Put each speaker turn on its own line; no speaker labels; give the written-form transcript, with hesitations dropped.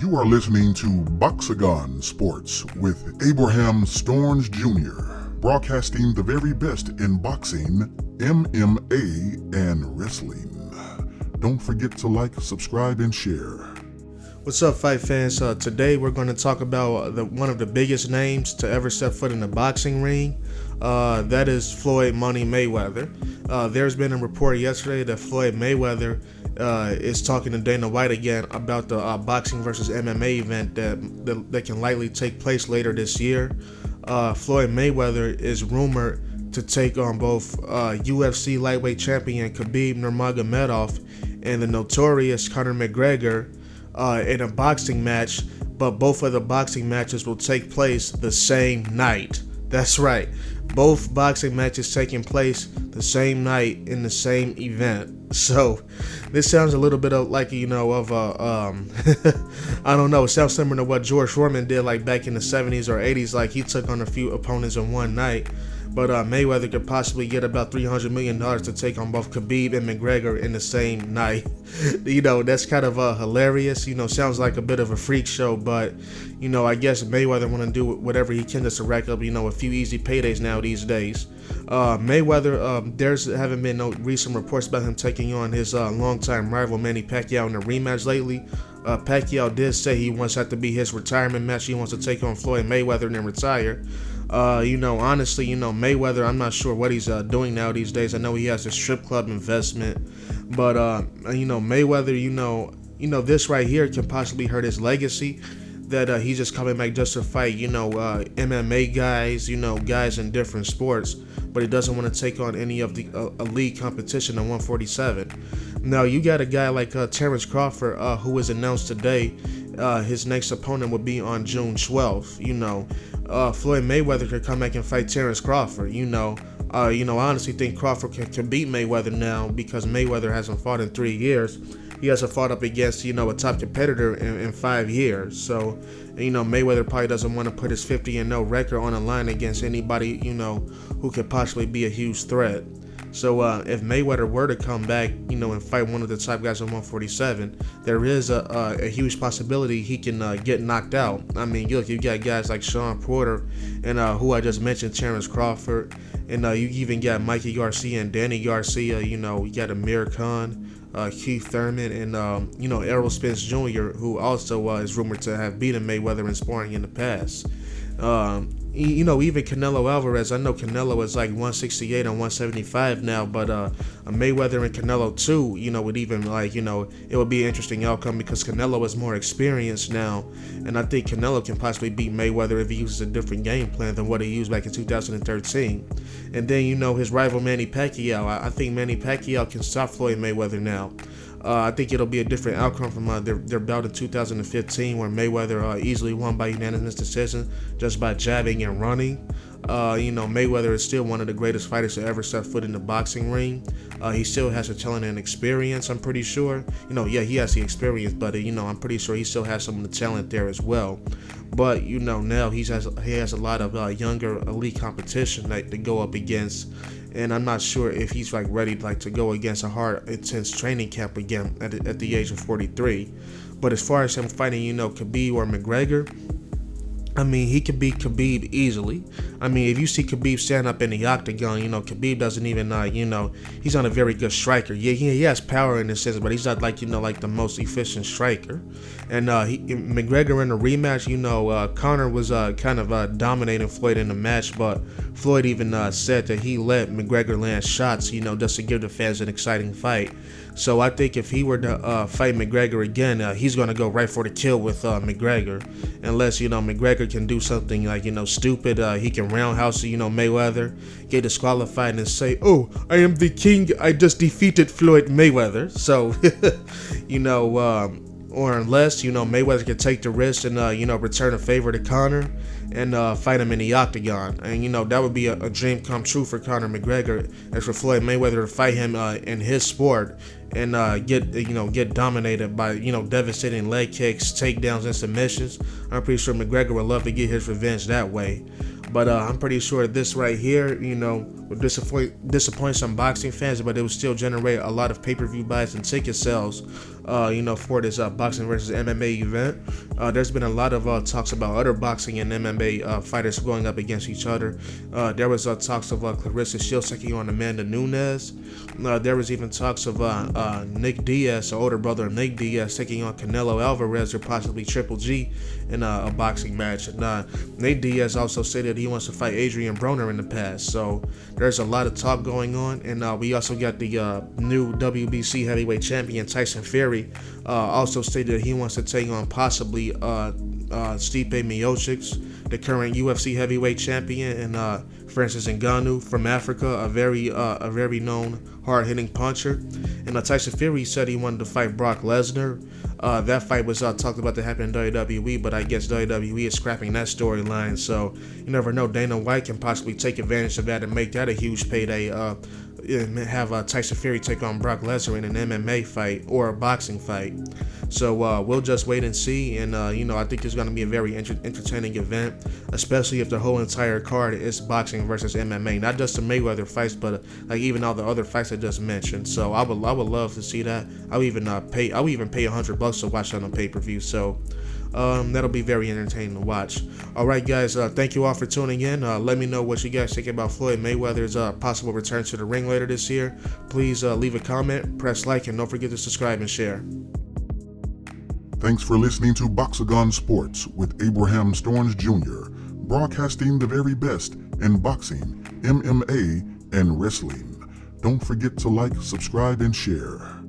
You are listening to Boxagon Sports with Abraham Storns Jr., broadcasting the very best in boxing, MMA, and wrestling. Don't forget to like, subscribe, and share.
What's up, fight fans? Today we're going to talk about one of the biggest names to ever step foot in the boxing ring. That is Floyd "Money" Mayweather. There's been a report yesterday that Floyd Mayweather is talking to Dana White again about the boxing versus MMA event that can likely take place later this year. Floyd Mayweather is rumored to take on both UFC lightweight champion Khabib Nurmagemedov and the Notorious Conor McGregor in a boxing match, but both of the boxing matches will take place the same night. That's right, both boxing matches taking place the same night in the same event. So this sounds a little bit of like, I don't know, it sounds similar to what George Foreman did like back in the 70s or 80s, like he took on a few opponents in one night. But Mayweather could possibly get about $300 million to take on both Khabib and McGregor in the same night. That's kind of hilarious. Sounds like a bit of a freak show, but, I guess Mayweather want to do whatever he can just to rack up, a few easy paydays now these days. Mayweather, there's haven't been no recent reports about him taking on his longtime rival Manny Pacquiao in a rematch lately. Pacquiao did say he wants that to be his retirement match. He wants to take on Floyd Mayweather and then retire. Honestly, Mayweather, I'm not sure what he's doing now these days. I know he has a strip club investment, but Mayweather, this right here can possibly hurt his legacy. That he's just coming back just to fight, MMA guys, guys in different sports, but he doesn't want to take on any of the elite competition in 147. Now, you got a guy like Terrence Crawford, who was announced today. His next opponent will be on June 12th. Floyd Mayweather could come back and fight Terrence Crawford. I honestly think Crawford can beat Mayweather now because Mayweather hasn't fought in 3 years. He hasn't fought up against, a top competitor in 5 years. So, Mayweather probably doesn't want to put his 50-0 record on the line against anybody, who could possibly be a huge threat. So, if Mayweather were to come back, and fight one of the top guys in 147, there is a huge possibility he can get knocked out. I mean, look, you got guys like Sean Porter and who I just mentioned, Terrence Crawford, and you even got Mikey Garcia and Danny Garcia. You got Amir Khan, Keith Thurman, and Errol Spence Jr., who also is rumored to have beaten Mayweather in sparring in the past. Even Canelo Alvarez. I know Canelo is like 168 and 175 now, but Mayweather and Canelo too, would even it would be an interesting outcome because Canelo is more experienced now, and I think Canelo can possibly beat Mayweather if he uses a different game plan than what he used back in 2013. And then his rival Manny Pacquiao. I think Manny Pacquiao can stop Floyd Mayweather now. I think it'll be a different outcome from their bout in 2015 where Mayweather easily won by unanimous decision just by jabbing and running. Mayweather is still one of the greatest fighters to ever step foot in the boxing ring. He still has the talent and experience, I'm pretty sure. He has the experience, but I'm pretty sure he still has some of the talent there as well. But now he has a lot of younger elite competition to go up against. And I'm not sure if he's ready to go against a hard, intense training camp again at the age of 43. But as far as him fighting, Khabib or McGregor, I mean, he could beat Khabib easily. I mean, if you see Khabib stand up in the octagon, Khabib doesn't even, he's not a very good striker. Yeah, he has power in a sense, but he's not like the most efficient striker. And McGregor in the rematch, Conor was kind of dominating Floyd in the match, but Floyd even said that he let McGregor land shots, just to give the fans an exciting fight. So I think if he were to fight McGregor again, he's going to go right for the kill with McGregor. Unless, McGregor can do something stupid. He can roundhouse, Mayweather, get disqualified and say, "Oh, I am the king. I just defeated Floyd Mayweather." So, or unless, Mayweather can take the risk and, return a favor to Conor and fight him in the octagon. And, that would be a dream come true for Conor McGregor, as for Floyd Mayweather to fight him in his sport and get dominated by, devastating leg kicks, takedowns, and submissions. I'm pretty sure McGregor would love to get his revenge that way. But I'm pretty sure this right here, disappoint some boxing fans, but it would still generate a lot of pay-per-view buys and ticket sales, for this boxing versus MMA event. There's been a lot of talks about other boxing and MMA fighters going up against each other. There was talks of Clarissa Shields taking on Amanda Nunes. There was even talks of Nick Diaz, the older brother of Nick Diaz, taking on Canelo Alvarez or possibly Triple G in a boxing match. And Nick Diaz also stated he wants to fight Adrian Broner in the past. So there's a lot of talk going on. And we also got the new WBC heavyweight champion Tyson Fury also stated he wants to take on possibly Stipe Miocic, the current UFC heavyweight champion, and Francis Ngannou from Africa, a very known hard-hitting puncher. And Tyson Fury said he wanted to fight Brock Lesnar. That fight was talked about to happen in WWE, but I guess WWE is scrapping that storyline. So you never know. Dana White can possibly take advantage of that and make that a huge payday. Have Tyson Fury take on Brock Lesnar in an MMA fight or a boxing fight. So we'll just wait and see. And I think it's going to be a very entertaining event, especially if the whole entire card is boxing versus MMA, not just the Mayweather fights, but like even all the other fights I just mentioned. So I would love to see that. I'll even pay $100 to watch that on pay-per-view. So that'll be very entertaining to watch. All right, guys. Thank you all for tuning in. Let me know what you guys think about Floyd Mayweather's possible return to the ring later this year. Please leave a comment, press like, and don't forget to subscribe and share.
Thanks for listening to Boxagon Sports with Abraham Storns Jr., broadcasting the very best in boxing, MMA, and wrestling. Don't forget to like, subscribe, and share.